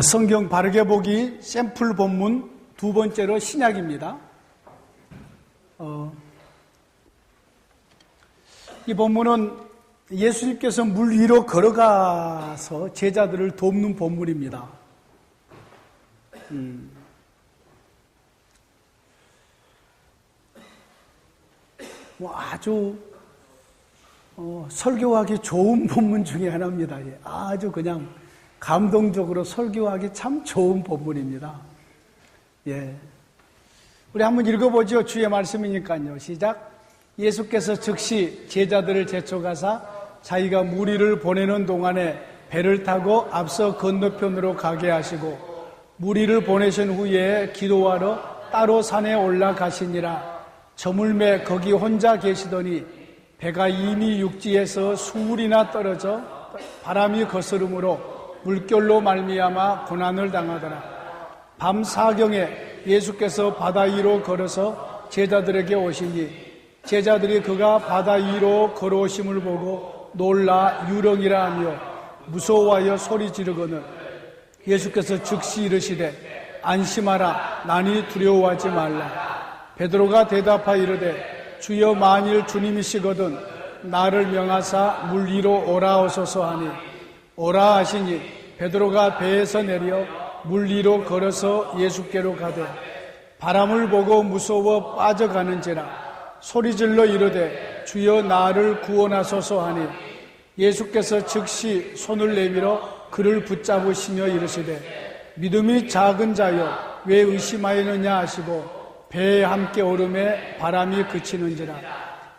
성경 바르게 보기 샘플 본문 두 번째로 신약입니다. 이 본문은 예수님께서 물 위로 걸어가서 제자들을 돕는 본문입니다. 아주 설교하기 좋은 본문 중에 하나입니다. 아주 그냥 감동적으로 설교하기 참 좋은 본문입니다. 우리 한번 읽어보죠. 주의 말씀이니까요. 시작. 예수께서 즉시 제자들을 제쳐가사 자기가 무리를 보내는 동안에 배를 타고 앞서 건너편으로 가게 하시고 무리를 보내신 후에 기도하러 따로 산에 올라가시니라. 저물매 거기 혼자 계시더니 배가 이미 육지에서 수울이나 떨어져 바람이 거스름으로 물결로 말미암아 고난을 당하더라. 밤 사경에 예수께서 바다 위로 걸어서 제자들에게 오시니 제자들이 그가 바다 위로 걸어오심을 보고 놀라 유령이라 하며 무서워하여 소리 지르거늘 예수께서 즉시 이르시되 안심하라 나니 두려워하지 말라. 베드로가 대답하여 이르되 주여 만일 주님이시거든 나를 명하사 물 위로 오라오소서 하니 오라 하시니 베드로가 배에서 내려 물 위로 걸어서 예수께로 가되 바람을 보고 무서워 빠져가는지라 소리질러 이르되 주여 나를 구원하소서 하니 예수께서 즉시 손을 내밀어 그를 붙잡으시며 이르시되 믿음이 작은 자여 왜 의심하였느냐 하시고 배에 함께 오름에 바람이 그치는지라.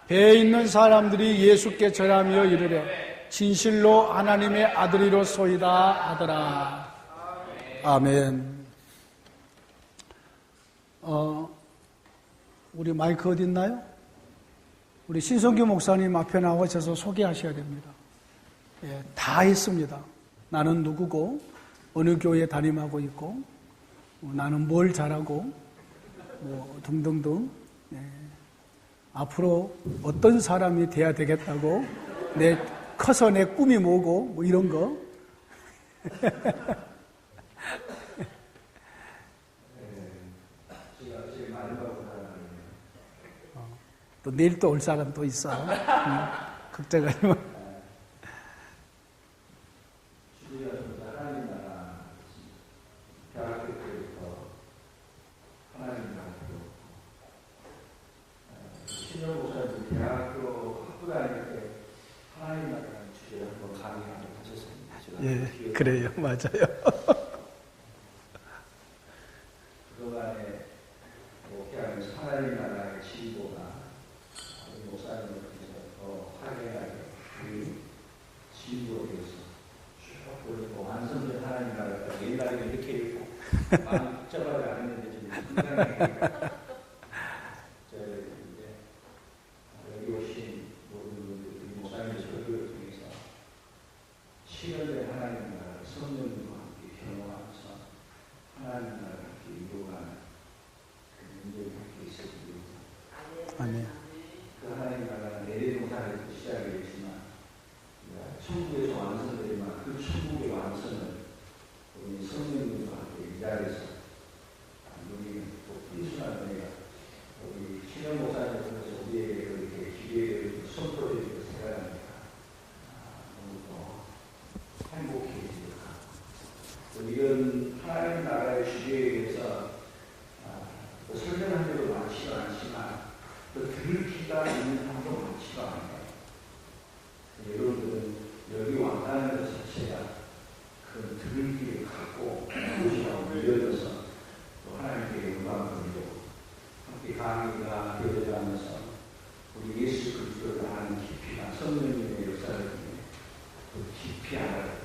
배에 있는 사람들이 예수께 절하며 이르되 진실로 하나님의 아들이로소이다 하더라. 아멘. 우리 마이크 어디 있나요? 우리 신성규 목사님 앞에 나오셔서 소개하셔야 됩니다. 다 했습니다. 나는 누구고 어느 교회에 담임하고 있고 나는 뭘 잘하고 등등등. 앞으로 어떤 사람이 돼야 되겠다고 커서 내 꿈이 뭐고 이런 거. 또 내일 또 올 사람 또 있어. 걱정하지 마. 예, 그래요. 맞아요. 그동안에 목회하면서 하나님 나라의 진보가 우리 목사님을 통해서 더 확연하게 그 진보에 대해서 쭉 보고 완성된 하나님 나라가 옛날에는 이렇게 읽고 마음이 복잡하지 않았는데 지금 굉장히 여기 오신 모든 분들 목사님의 설교를 통해서 실현된 하나님 나라를 성령님과 함께 경험하면서 하나님 나라를 이루어가는 그 문제를 함께 있을 때입니다. 아멘. 그 하나님 나라는 내리동산에서 시작이 되지만 천국에서 완성되지만 그 천국의 완성을 우리 성령님과 함께 이 자리에서 우리 불순한 은혜가 우리 신영 목사님을 통해서 우리에게 그렇게 기회를 선포해 주고 생각합니다. 행복해지고 이런 하나님 나라의 주제에 대해서 설명한 적도 많지가 않지만 들을 기가 있는 사람도 많지가 않아요. 여러분들은 여기 왔다는 것 자체가 그 들을 기를 갖고 무엇이라고 열려서 또 하나님께 영광을 돌리고 함께 강의가 되어가면서 우리 예수 그리스도를 아는 깊이가 성령님의 역사를 통해 또 깊이 알아요.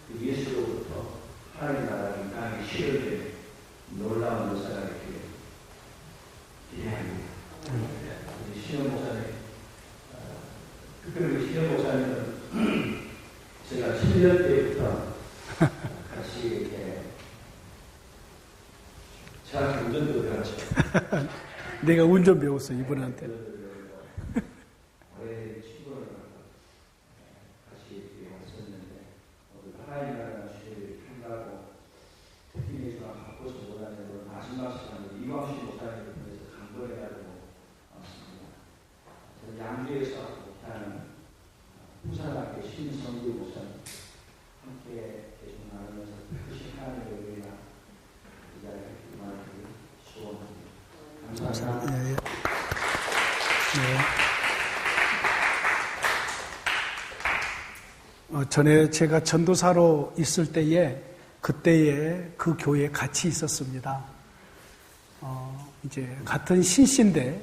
그 예수로부터 하나님 나라가 이 땅에 실현된 놀라운 역사가 있기를 기대합니다. 우리 신영 목사님, 특별히 신영 목사님은 제가 7년 때부터 같이 이렇게 제가 운전도 배웠죠. 내가 운전 배웠어 이분한테. 올해 친구를 같이 왔었는데 하나님 나라 주제를 평가하고 그것보다는 마지막 시간에 이광식 목사님을 통해서 강권해가지고 왔습니다. 양주에서 목사님, 부산학교 신성규 목사님 함께 계속 나누면서 크신 하나님의 은혜가 이 자리에 임하기를 소원합니다. 감사합니다. 네. 전에 제가 전도사로 있을 때에 그때에 그 교회에 같이 있었습니다. 이제 같은 신씨인데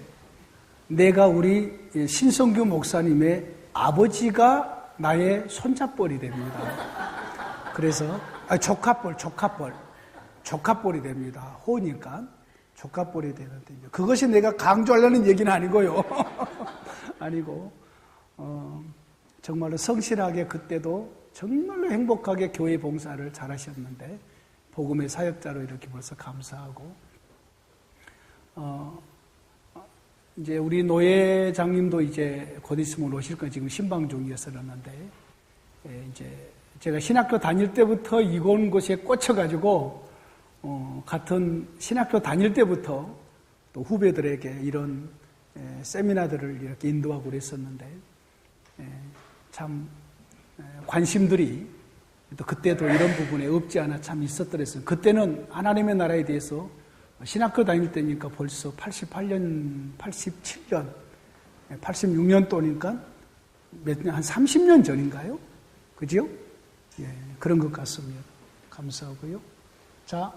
내가 우리 신성규 목사님의 아버지가 나의 손잡벌이 됩니다. 그래서 조카뻘이 됩니다. 호니까 조카뻘이 되는데 그것이 내가 강조하려는 얘기는 아니고요. 아니고 정말로 성실하게 그때도 정말로 행복하게 교회 봉사를 잘하셨는데 복음의 사역자로 이렇게 벌써 감사하고 이제 우리 노회장님도 이제 곧 있으면 오실 거 지금 신방 중이어서 그러는데 이제 제가 신학교 다닐 때부터 이곳 곳에 꽂혀가지고 같은 신학교 다닐 때부터 또 후배들에게 이런 세미나들을 이렇게 인도하고 그랬었는데 참 관심들이 또 그때도 이런 부분에 없지 않아 참 있었더랬어요. 그때는 하나님의 나라에 대해서 신학교 다닐 때니까 벌써 88년, 87년, 86년도니까 한 30년 전인가요? 그죠? 예, 그런 것 같습니다. 감사하고요. 자,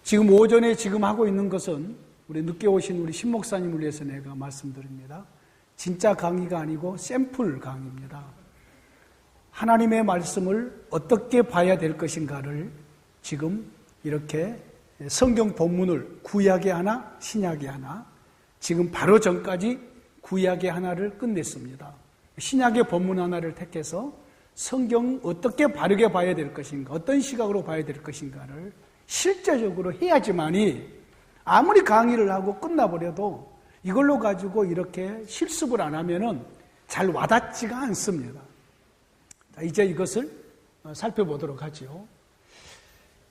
지금 오전에 지금 하고 있는 것은 우리 늦게 오신 우리 신목사님을 위해서 내가 말씀드립니다. 진짜 강의가 아니고 샘플 강의입니다. 하나님의 말씀을 어떻게 봐야 될 것인가를 지금 이렇게 성경 본문을 구약에 하나, 신약에 하나, 지금 바로 전까지 구약의 하나를 끝냈습니다. 신약의 본문 하나를 택해서 성경 어떻게 바르게 봐야 될 것인가, 어떤 시각으로 봐야 될 것인가를 실제적으로 해야지만이 아무리 강의를 하고 끝나버려도 이걸로 가지고 이렇게 실습을 안 하면은 잘 와닿지가 않습니다. 자, 이제 이것을 살펴보도록 하죠.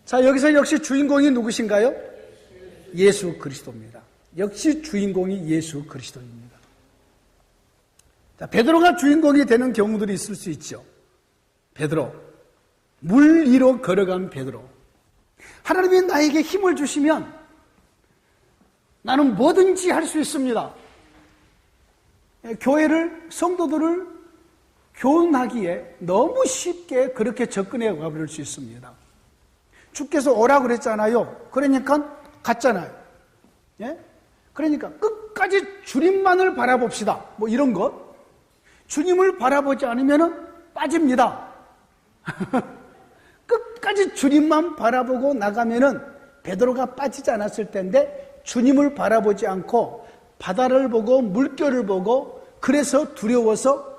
자, 여기서 역시 주인공이 누구신가요? 예수 그리스도입니다. 역시 주인공이 예수 그리스도입니다. 자, 베드로가 주인공이 되는 경우들이 있을 수 있죠. 베드로, 물 위로 걸어간 베드로. 하나님이 나에게 힘을 주시면 나는 뭐든지 할 수 있습니다. 교회를, 성도들을 교훈하기에 너무 쉽게 그렇게 접근해 가버릴 수 있습니다. 주께서 오라고 그랬잖아요. 그러니까 갔잖아요. 예? 그러니까 끝까지 주님만을 바라봅시다. 뭐 이런 것. 주님을 바라보지 않으면 빠집니다. 끝까지 주님만 바라보고 나가면은 베드로가 빠지지 않았을 텐데 주님을 바라보지 않고 바다를 보고 물결을 보고 그래서 두려워서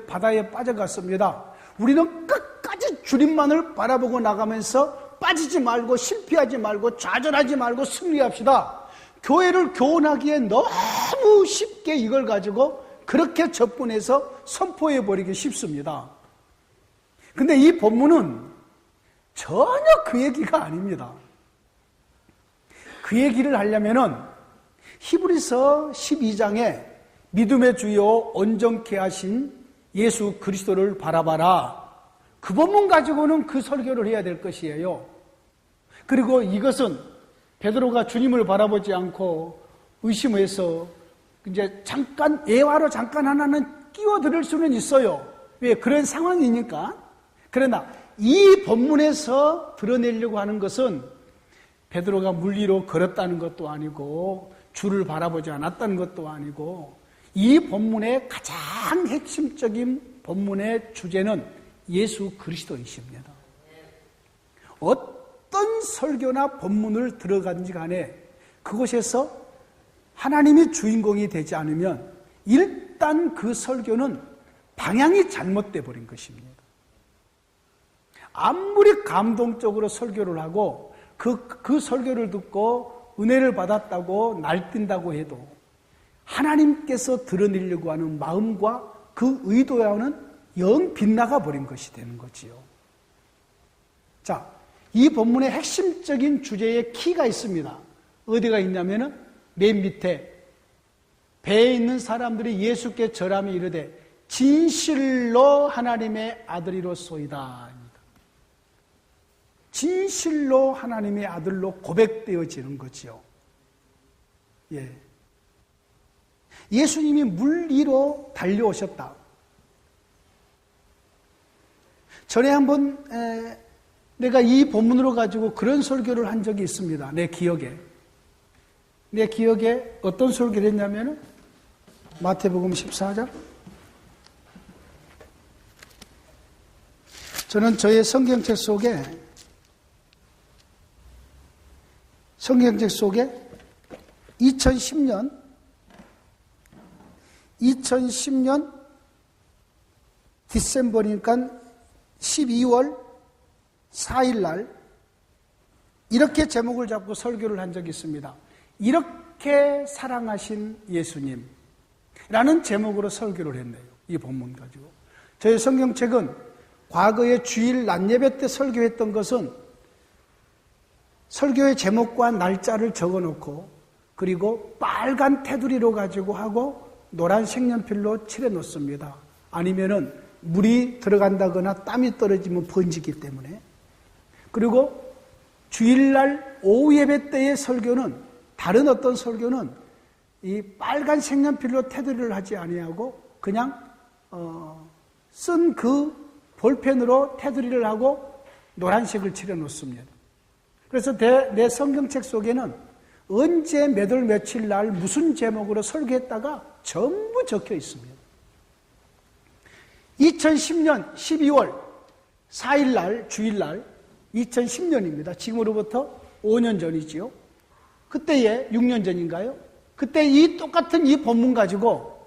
바다에 빠져갔습니다. 우리는 끝까지 주님만을 바라보고 나가면서 빠지지 말고 실패하지 말고 좌절하지 말고 승리합시다. 교회를 교훈하기에 너무 쉽게 이걸 가지고 그렇게 접근해서 선포해버리기 쉽습니다. 근데 이 본문은 전혀 그 얘기가 아닙니다. 그 얘기를 하려면은 히브리서 12장에 믿음의 주요 온전케 하신 예수 그리스도를 바라봐라. 그 본문 가지고는 그 설교를 해야 될 것이에요. 그리고 이것은 베드로가 주님을 바라보지 않고 의심해서 이제 잠깐 예화로 잠깐 하나는 끼워드릴 수는 있어요. 왜? 그런 상황이니까. 그러나 이 본문에서 드러내려고 하는 것은 베드로가 물 위로 걸었다는 것도 아니고 주를 바라보지 않았다는 것도 아니고 이 본문의 가장 핵심적인 본문의 주제는 예수 그리스도이십니다. 어떤 설교나 본문을 들어간지 간에 그곳에서 하나님이 주인공이 되지 않으면 일단 그 설교는 방향이 잘못돼 버린 것입니다. 아무리 감동적으로 설교를 하고 그 설교를 듣고 은혜를 받았다고 날뛴다고 해도 하나님께서 드러내려고 하는 마음과 그 의도와는 영 빗나가 버린 것이 되는 거지요. 자, 이 본문의 핵심적인 주제에 키가 있습니다. 어디가 있냐면은 맨 밑에 배에 있는 사람들이 예수께 절하며 이르되 진실로 하나님의 아들이로소이다. 진실로 하나님의 아들로 고백되어지는 거지요. 예. 예수님이 물 위로 달려오셨다. 전에 한번 내가 이 본문으로 가지고 그런 설교를 한 적이 있습니다. 내 기억에 어떤 설교를 했냐면 마태복음 14장. 저는 저의 성경책 속에 2010년 디셈버니까 12월 4일 날 이렇게 제목을 잡고 설교를 한 적이 있습니다. 이렇게 사랑하신 예수님 라는 제목으로 설교를 했네요. 이 본문 가지고. 저희 성경책은 과거에 주일 낮예배 때 설교했던 것은 설교의 제목과 날짜를 적어놓고 그리고 빨간 테두리로 가지고 하고 노란 색연필로 칠해 놓습니다. 아니면은 물이 들어간다거나 땀이 떨어지면 번지기 때문에. 그리고 주일날 오후 예배 때의 설교는 다른 어떤 설교는 이 빨간 색연필로 테두리를 하지 아니하고 그냥 쓴 그 볼펜으로 테두리를 하고 노란색을 칠해 놓습니다. 그래서 내 성경책 속에는 언제 몇 월 며칠 날 무슨 제목으로 설교했다가 전부 적혀 있습니다. 2010년 12월 4일 날 주일날 2010년입니다. 지금으로부터 5년 전이지요. 그때에 6년 전인가요? 그때 이 똑같은 이 본문 가지고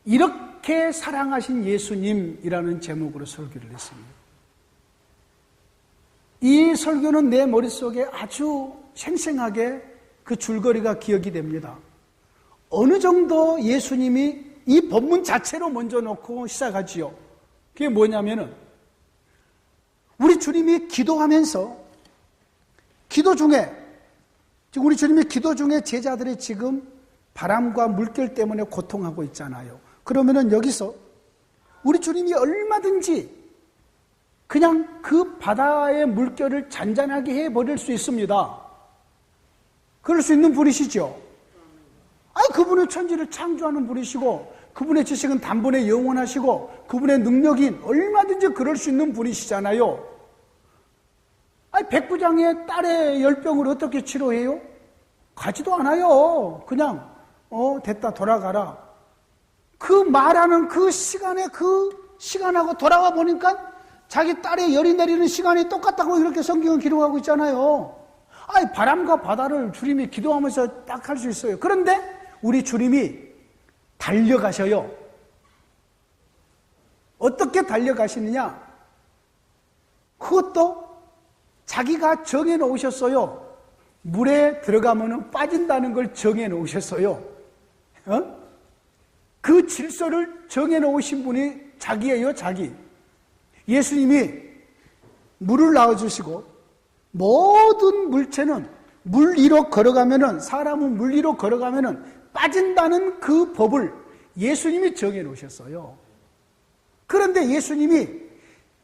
이렇게 사랑하신 예수님이라는 제목으로 설교를 했습니다. 이 설교는 내 머릿속에 아주 생생하게 그 줄거리가 기억이 됩니다. 어느 정도 예수님이 이 본문 자체로 먼저 놓고 시작하지요. 그게 뭐냐면은 우리 주님이 기도하면서 기도 중에 우리 주님이 기도 중에 제자들이 지금 바람과 물결 때문에 고통하고 있잖아요. 그러면은 여기서 우리 주님이 얼마든지 그냥 그 바다의 물결을 잔잔하게 해버릴 수 있습니다. 그럴 수 있는 분이시죠. 그분은 천지를 창조하는 분이시고 그분의 지식은 단번에 영원하시고 그분의 능력이 얼마든지 그럴 수 있는 분이시잖아요. 백부장의 딸의 열병을 어떻게 치료해요? 가지도 않아요. 그냥 됐다 돌아가라. 그 말하는 그 시간하고 돌아와 보니까 자기 딸의 열이 내리는 시간이 똑같다고 이렇게 성경은 기록하고 있잖아요. 바람과 바다를 주님이 기도하면서 딱 할 수 있어요. 그런데 우리 주님이 달려가셔요. 어떻게 달려가시느냐? 그것도 자기가 정해 놓으셨어요. 물에 들어가면 빠진다는 걸 정해 놓으셨어요. 그 질서를 정해 놓으신 분이 자기예요, 자기. 예수님이 물을 낳아주시고 모든 물체는 물 위로 걸어가면은 사람은 물 위로 걸어가면은 빠진다는 그 법을 예수님이 정해 놓으셨어요. 그런데 예수님이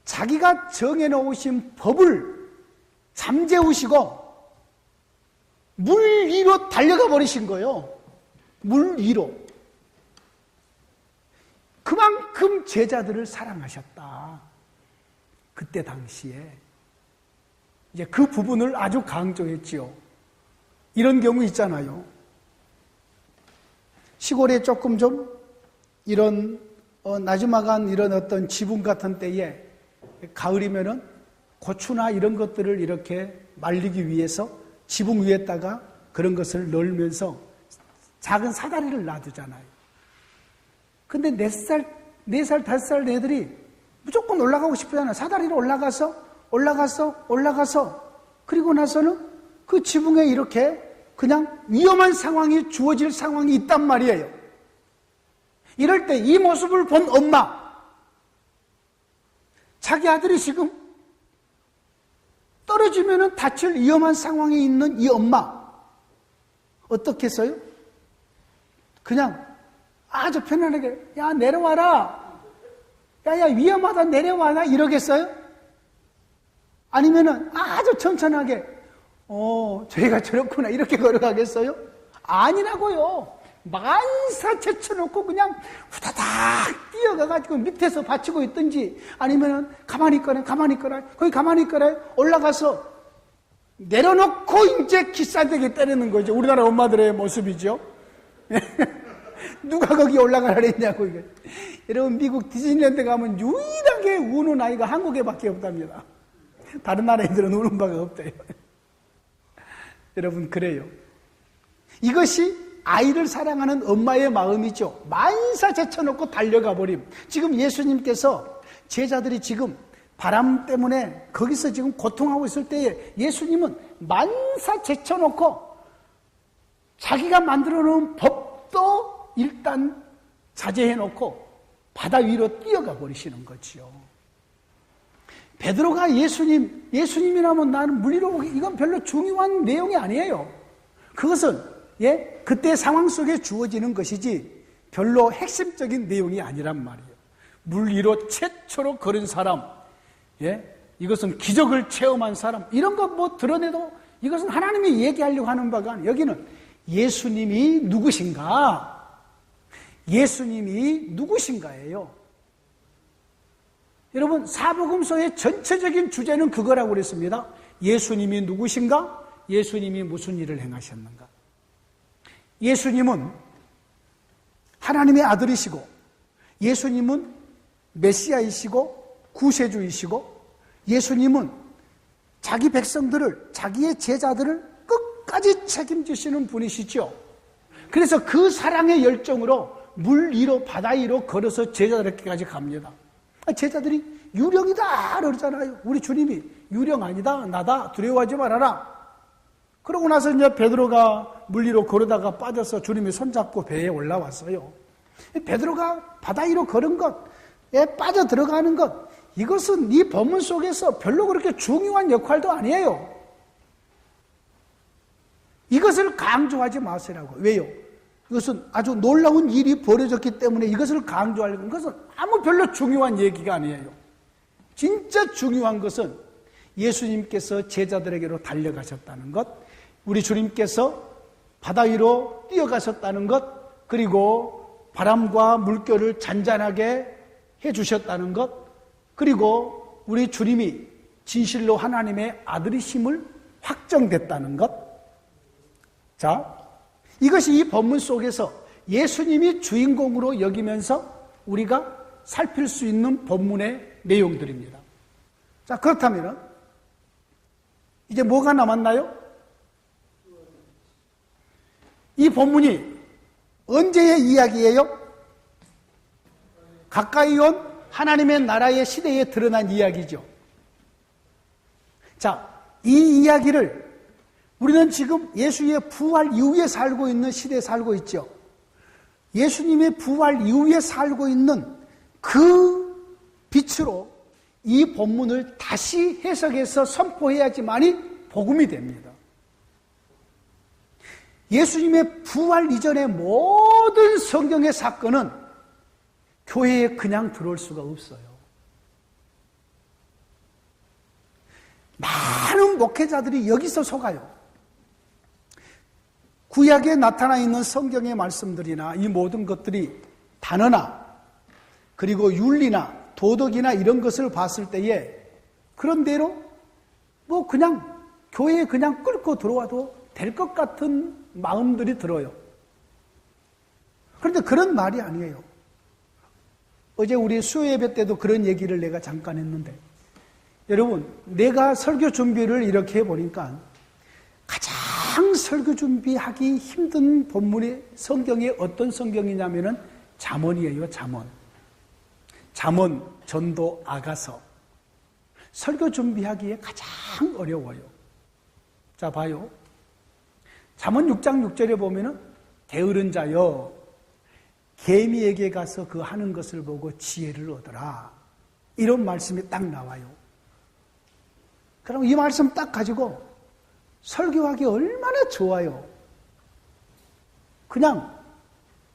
자기가 정해 놓으신 법을 잠재우시고 물 위로 달려가 버리신 거예요. 물 위로. 그만큼 제자들을 사랑하셨다. 그때 당시에 이제 그 부분을 아주 강조했지요. 이런 경우 있잖아요. 시골에 조금 좀 이런 나지막한 이런 어떤 지붕 같은 때에 가을이면은 고추나 이런 것들을 이렇게 말리기 위해서 지붕 위에다가 그런 것을 널면서 작은 사다리를 놔두잖아요. 근데 4살, 5살 애들이 무조건 올라가고 싶잖아요. 사다리로 올라가서 그리고 나서는 그 지붕에 이렇게 그냥 위험한 상황이 주어질 상황이 있단 말이에요. 이럴 때 이 모습을 본 엄마, 자기 아들이 지금 떨어지면 다칠 위험한 상황에 있는 이 엄마 어떻겠어요? 그냥 아주 편안하게 야 내려와라, 야 위험하다 내려와라 이러겠어요? 아니면은 아주 천천하게 저희가 저렇구나 이렇게 걸어가겠어요? 아니라고요. 만사 제쳐놓고 그냥 후다닥 뛰어가가지고 밑에서 받치고 있든지 아니면은 가만히 있거나 거기 가만히 있거나 올라가서 내려놓고 이제 기싸대기 때리는 거죠. 우리나라 엄마들의 모습이죠. 누가 거기 올라가라 그랬냐고. 이게. 여러분 미국 디즈니랜드 가면 유일하게 우는 아이가 한국에밖에 없답니다. 다른 나라 애들은 우는 바가 없대요. 여러분 그래요. 이것이 아이를 사랑하는 엄마의 마음이죠. 만사 제쳐놓고 달려가 버림. 지금 예수님께서 제자들이 지금 바람 때문에 거기서 지금 고통하고 있을 때에 예수님은 만사 제쳐놓고 자기가 만들어 놓은 법도 일단 자제해놓고 바다 위로 뛰어가 버리시는 거지요. 베드로가 예수님이라면 나는 물리로 이건 별로 중요한 내용이 아니에요. 그것은 그때 상황 속에 주어지는 것이지 별로 핵심적인 내용이 아니란 말이에요. 물 위로 최초로 걸은 사람, 이것은 기적을 체험한 사람, 이런 거 뭐 드러내도 이것은 하나님이 얘기하려고 하는 바가 아니에요. 여기는 예수님이 누구신가? 예수님이 누구신가예요. 여러분 사복음서의 전체적인 주제는 그거라고 그랬습니다. 예수님이 누구신가? 예수님이 무슨 일을 행하셨는가? 예수님은 하나님의 아들이시고 예수님은 메시아이시고 구세주이시고 예수님은 자기 백성들을 자기의 제자들을 끝까지 책임지시는 분이시죠. 그래서 그 사랑의 열정으로 물 위로 바다 위로 걸어서 제자들에게까지 갑니다. 제자들이 유령이다 그러잖아요. 우리 주님이 유령 아니다 나다 두려워하지 말아라. 그러고 나서 이제 베드로가 물 위로 걸어다가 빠져서 주님이 손잡고 배에 올라왔어요. 베드로가 바다 위로 걸은 것, 빠져 들어가는 것, 이것은 이 본문 속에서 별로 그렇게 중요한 역할도 아니에요. 이것을 강조하지 마시라고. 왜요? 이것은 아주 놀라운 일이 벌어졌기 때문에 이것을 강조하려고. 그것은 아무 별로 중요한 얘기가 아니에요. 진짜 중요한 것은 예수님께서 제자들에게로 달려가셨다는 것, 우리 주님께서 바다 위로 뛰어가셨다는 것, 그리고 바람과 물결을 잔잔하게 해주셨다는 것, 그리고 우리 주님이 진실로 하나님의 아들이심을 확정됐다는 것. 자, 이것이 이 본문 속에서 예수님이 주인공으로 여기면서 우리가 살필 수 있는 본문의 내용들입니다. 자, 그렇다면 이제 뭐가 남았나요? 이 본문이 언제의 이야기예요? 가까이 온 하나님의 나라의 시대에 드러난 이야기죠. 자, 이 이야기를 우리는 지금 예수의 부활 이후에 살고 있는 시대에 살고 있죠. 예수님의 부활 이후에 살고 있는 그 빛으로 이 본문을 다시 해석해서 선포해야지만이 복음이 됩니다. 예수님의 부활 이전의 모든 성경의 사건은 교회에 그냥 들어올 수가 없어요. 많은 목회자들이 여기서 속아요. 구약에 나타나 있는 성경의 말씀들이나 이 모든 것들이 단어나 그리고 윤리나 도덕이나 이런 것을 봤을 때에 그런 대로 뭐 그냥 교회에 그냥 끌고 들어와도 될 것 같은 마음들이 들어요. 그런데 그런 말이 아니에요. 어제 우리 수요 예배 때도 그런 얘기를 내가 잠깐 했는데, 여러분, 내가 설교 준비를 이렇게 해보니까 가장 설교 준비하기 힘든 본문이 성경이 어떤 성경이냐면은 잠언이에요. 잠언, 전도, 아가서. 설교 준비하기에 가장 어려워요. 자, 봐요. 잠언 6장 6절에 보면은 게으른 자여 개미에게 가서 그 하는 것을 보고 지혜를 얻어라. 이런 말씀이 딱 나와요. 그럼 이 말씀 딱 가지고 설교하기 얼마나 좋아요. 그냥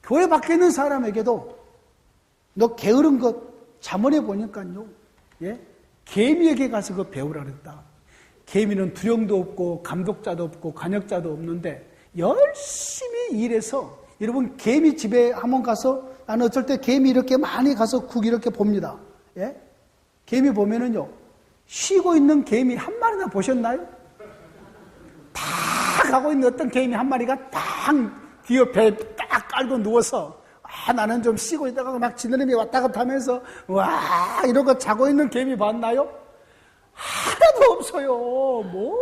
교회 밖에 있는 사람에게도 너 게으른 것 잠언에 보니까요. 예? 개미에게 가서 그거 배우라 그랬다. 개미는 두령도 없고 감독자도 없고 관역자도 없는데 열심히 일해서 여러분 개미 집에 한번 가서 나는 어쩔 때 개미 이렇게 많이 가서 국 이렇게 봅니다. 예? 개미 보면은요. 쉬고 있는 개미 한 마리나 보셨나요? 다 가고 있는 어떤 개미 한 마리가 딱 뒤에 배 딱 깔고 누워서 나는 좀 쉬고 있다가 막 지느러미 왔다 갔다 하면서 와 이러고 자고 있는 개미 봤나요? 하나도 없어요. 뭐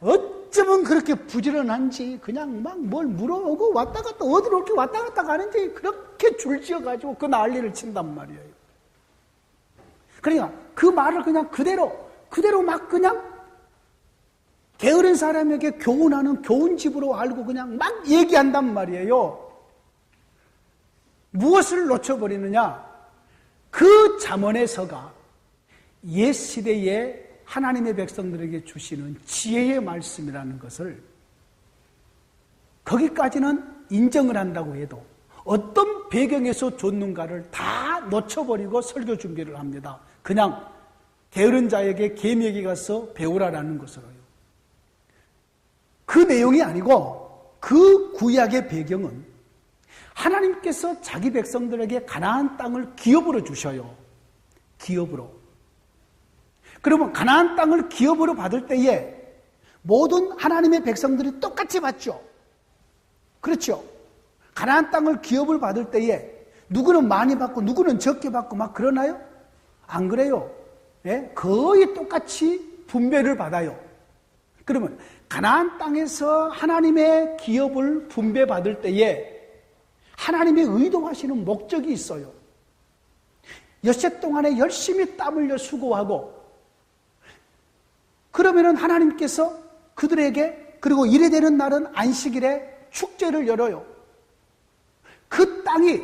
어쩌면 그렇게 부지런한지 그냥 막 뭘 물어오고 왔다 갔다 어디로 이렇게 왔다 갔다 가는지 그렇게 줄지어가지고 그 난리를 친단 말이에요. 그러니까 그 말을 그냥 그대로 막 그냥 게으른 사람에게 교훈하는 교훈집으로 알고 그냥 막 얘기한단 말이에요. 무엇을 놓쳐버리느냐? 그 잠언에서가 옛 시대에 하나님의 백성들에게 주시는 지혜의 말씀이라는 것을 거기까지는 인정을 한다고 해도 어떤 배경에서 줬는가를 다 놓쳐버리고 설교 준비를 합니다. 그냥 게으른 자에게 개미에게 가서 배우라라는 것으로요. 그 내용이 아니고 그 구약의 배경은 하나님께서 자기 백성들에게 가나안 땅을 기업으로 주셔요. 기업으로. 그러면 가나안 땅을 기업으로 받을 때에 모든 하나님의 백성들이 똑같이 받죠. 그렇죠. 가나안 땅을 기업을 받을 때에 누구는 많이 받고 누구는 적게 받고 막 그러나요? 안 그래요. 예? 거의 똑같이 분배를 받아요. 그러면 가나안 땅에서 하나님의 기업을 분배받을 때에 하나님의 의도하시는 목적이 있어요. 엿새 동안에 열심히 땀 흘려 수고하고 그러면은 하나님께서 그들에게 그리고 이래 되는 날은 안식일에 축제를 열어요. 그 땅이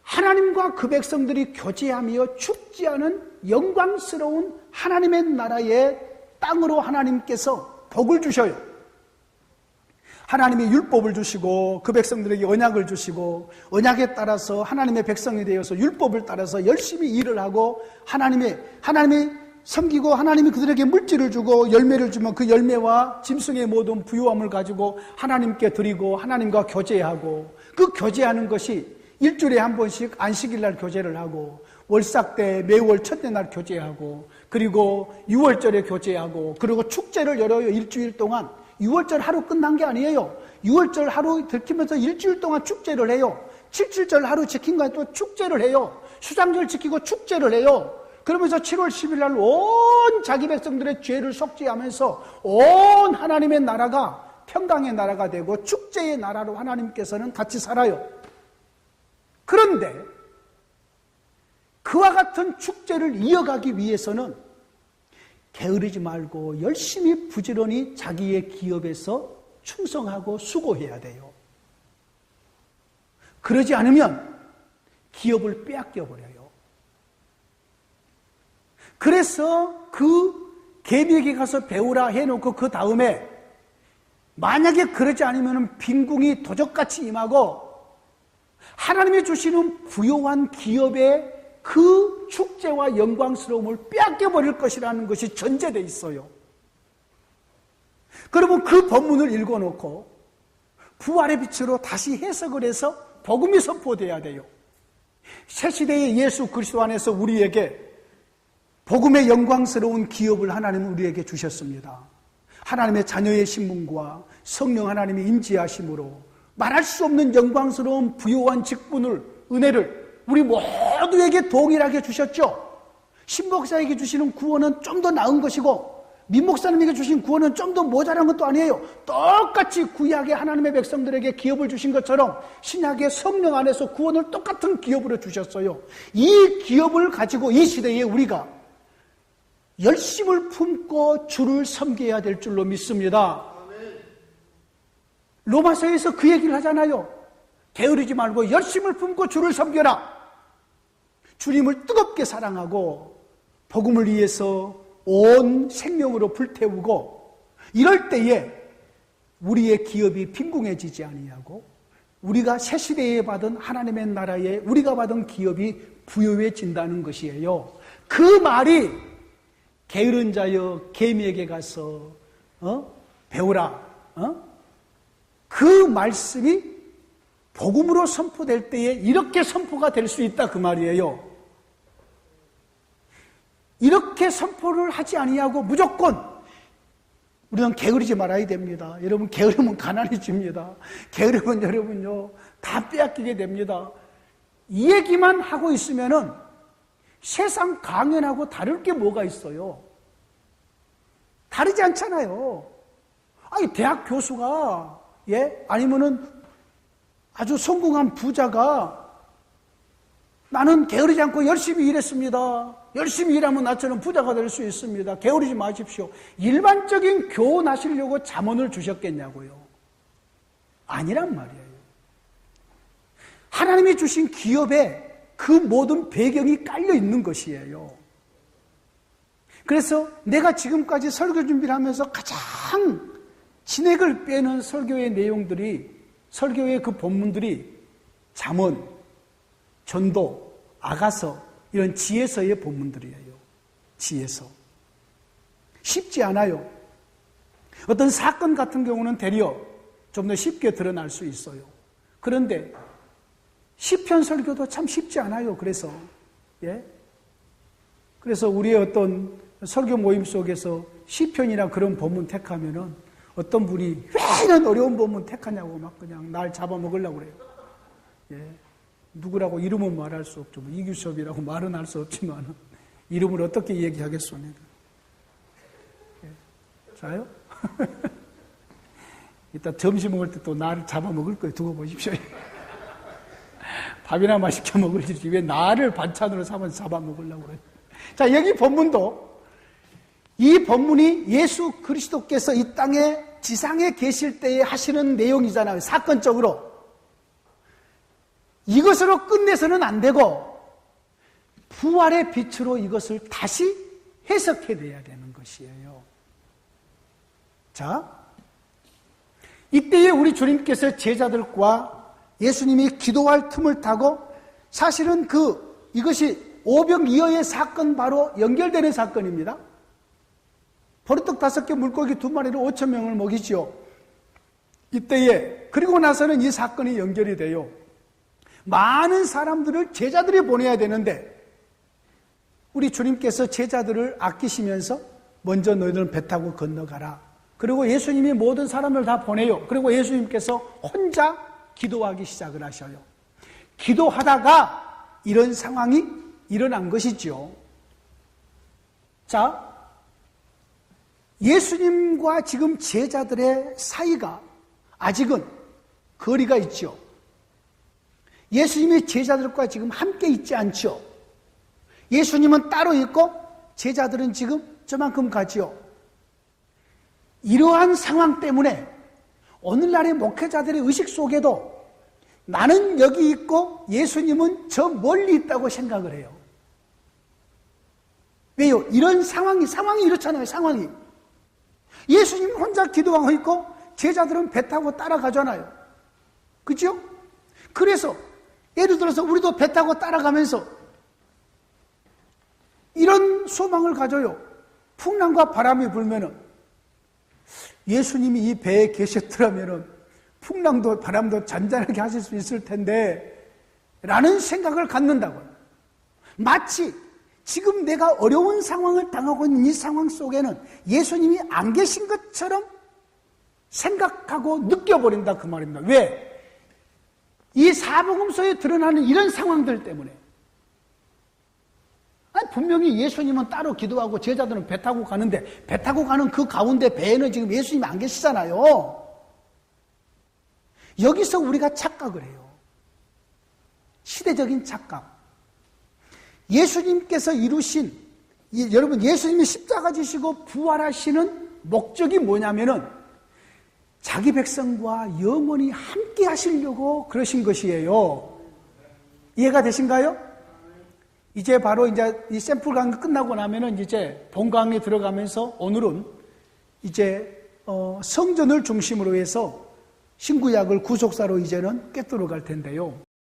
하나님과 그 백성들이 교제하며 축제하는 영광스러운 하나님의 나라의 땅으로 하나님께서 복을 주셔요. 하나님이 율법을 주시고 그 백성들에게 언약을 주시고 언약에 따라서 하나님의 백성이 되어서 율법을 따라서 열심히 일을 하고 하나님이 섬기고 하나님이 그들에게 물질을 주고 열매를 주면 그 열매와 짐승의 모든 부유함을 가지고 하나님께 드리고 하나님과 교제하고 그 교제하는 것이 일주일에 한 번씩 안식일 날 교제를 하고 월삭 때 매월 첫째 날 교제하고 그리고 6월절에 교제하고 그리고 축제를 열어요. 일주일 동안. 6월절 하루 끝난 게 아니에요. 6월절 하루 들키면서 일주일 동안 축제를 해요. 7.7절 하루 지킨 거에 또 축제를 해요. 수장절 지키고 축제를 해요. 그러면서 7월 10일 날 온 자기 백성들의 죄를 속죄하면서 온 하나님의 나라가 평강의 나라가 되고 축제의 나라로 하나님께서는 같이 살아요. 그런데 그와 같은 축제를 이어가기 위해서는 게으르지 말고 열심히 부지런히 자기의 기업에서 충성하고 수고해야 돼요. 그러지 않으면 기업을 빼앗겨 버려요. 그래서 그 개미에게 가서 배우라 해놓고 그 다음에 만약에 그러지 않으면 빈궁이 도적같이 임하고 하나님이 주시는 부요한 기업의 그 축제와 영광스러움을 빼앗겨 버릴 것이라는 것이 전제되어 있어요. 그러면 그 본문을 읽어놓고 부활의 빛으로 다시 해석을 해서 복음이 선포돼야 돼요. 새 시대의 예수 그리스도 안에서 우리에게 복음의 영광스러운 기업을 하나님은 우리에게 주셨습니다. 하나님의 자녀의 신분과 성령 하나님의 인지하심으로 말할 수 없는 영광스러운 부요한 직분을 은혜를 우리 모두에게 동일하게 주셨죠. 신목사에게 주시는 구원은 좀 더 나은 것이고 민목사님에게 주신 구원은 좀 더 모자란 것도 아니에요. 똑같이 구약의 하나님의 백성들에게 기업을 주신 것처럼 신약의 성령 안에서 구원을 똑같은 기업으로 주셨어요. 이 기업을 가지고 이 시대에 우리가 열심을 품고 주를 섬겨야 될 줄로 믿습니다. 로마서에서 그 얘기를 하잖아요. 게으르지 말고 열심을 품고 주를 섬겨라. 주님을 뜨겁게 사랑하고 복음을 위해서 온 생명으로 불태우고 이럴 때에 우리의 기업이 빈궁해지지 아니하고 우리가 새 시대에 받은 하나님의 나라에 우리가 받은 기업이 부유해진다는 것이에요. 그 말이 게으른 자여 개미에게 가서 배우라. 그 말씀이 복음으로 선포될 때에 이렇게 선포가 될 수 있다 그 말이에요. 이렇게 선포를 하지 아니하고 무조건 우리는 게으르지 말아야 됩니다. 여러분 게으르면 가난해집니다. 게으르면 여러분요 다 빼앗기게 됩니다. 이 얘기만 하고 있으면은 세상 강연하고 다를 게 뭐가 있어요? 다르지 않잖아요. 아니 대학 교수가 아니면은 아주 성공한 부자가 나는 게으르지 않고 열심히 일했습니다. 열심히 일하면 나처럼 부자가 될 수 있습니다. 게으르지 마십시오. 일반적인 교훈하시려고 잠언을 주셨겠냐고요. 아니란 말이에요. 하나님이 주신 기업에 그 모든 배경이 깔려 있는 것이에요. 그래서 내가 지금까지 설교 준비를 하면서 가장 진액을 빼는 설교의 내용들이 설교의 그 본문들이 잠언, 전도, 아가서 이런 지혜서의 본문들이에요. 지혜서. 쉽지 않아요. 어떤 사건 같은 경우는 되려 좀 더 쉽게 드러날 수 있어요. 그런데 시편 설교도 참 쉽지 않아요. 그래서 그래서 우리의 어떤 설교 모임 속에서 시편이나 그런 본문 택하면은 어떤 분이 왜 이런 어려운 본문 택하냐고 막 그냥 날 잡아먹으려고 그래요. 누구라고 이름은 말할 수 없죠. 뭐 이규섭이라고 말은 할 수 없지만 이름을 어떻게 얘기하겠습니까? 자요? 이따 점심 먹을 때 또 나를 잡아먹을 거예요. 두고 보십시오. 밥이나 맛있게 먹을지 왜 나를 반찬으로 삼아서 잡아먹으려고 그래요. 자, 여기 본문도 이 본문이 예수 그리스도께서 이 땅에 지상에 계실 때에 하시는 내용이잖아요. 사건적으로. 이것으로 끝내서는 안 되고 부활의 빛으로 이것을 다시 해석해내야 되는 것이에요. 자, 이때에 우리 주님께서 제자들과 예수님이 기도할 틈을 타고 사실은 이것이 오병이어의 사건 바로 연결되는 사건입니다. 보리떡 5개 물고기 2마리로 5,000명을 먹이죠. 이때에 그리고 나서는 이 사건이 연결이 돼요. 많은 사람들을 제자들이 보내야 되는데 우리 주님께서 제자들을 아끼시면서 먼저 너희들은 배 타고 건너가라. 그리고 예수님이 모든 사람을 다 보내요. 그리고 예수님께서 혼자 기도하기 시작을 하셔요. 기도하다가 이런 상황이 일어난 것이죠. 자, 예수님과 지금 제자들의 사이가 아직은 거리가 있죠. 예수님이 제자들과 지금 함께 있지 않죠. 예수님은 따로 있고 제자들은 지금 저만큼 가지요. 이러한 상황 때문에 오늘날의 목회자들의 의식 속에도 나는 여기 있고 예수님은 저 멀리 있다고 생각을 해요. 왜요? 이런 상황이 이렇잖아요. 상황이. 예수님 혼자 기도하고 있고 제자들은 배 타고 따라가잖아요. 그죠? 그래서 예를 들어서 우리도 배 타고 따라가면서 이런 소망을 가져요. 풍랑과 바람이 불면은 예수님이 이 배에 계셨더라면은 풍랑도 바람도 잔잔하게 하실 수 있을 텐데 라는 생각을 갖는다고요. 마치 지금 내가 어려운 상황을 당하고 있는 이 상황 속에는 예수님이 안 계신 것처럼 생각하고 느껴버린다 그 말입니다. 왜? 이 사복음서에 드러나는 이런 상황들 때문에. 아니, 분명히 예수님은 따로 기도하고 제자들은 배 타고 가는데 배 타고 가는 그 가운데 배에는 지금 예수님이 안 계시잖아요. 여기서 우리가 착각을 해요. 시대적인 착각. 예수님께서 이루신 여러분 예수님이 십자가 지시고 부활하시는 목적이 뭐냐면은 자기 백성과 영원히 함께 하시려고 그러신 것이에요. 이해가 되신가요? 이제 바로 이제 이 샘플 강의 끝나고 나면은 이제 본 강의에 들어가면서 오늘은 이제 성전을 중심으로 해서 신구약을 구속사로 이제는 꿰뚫어 갈 텐데요.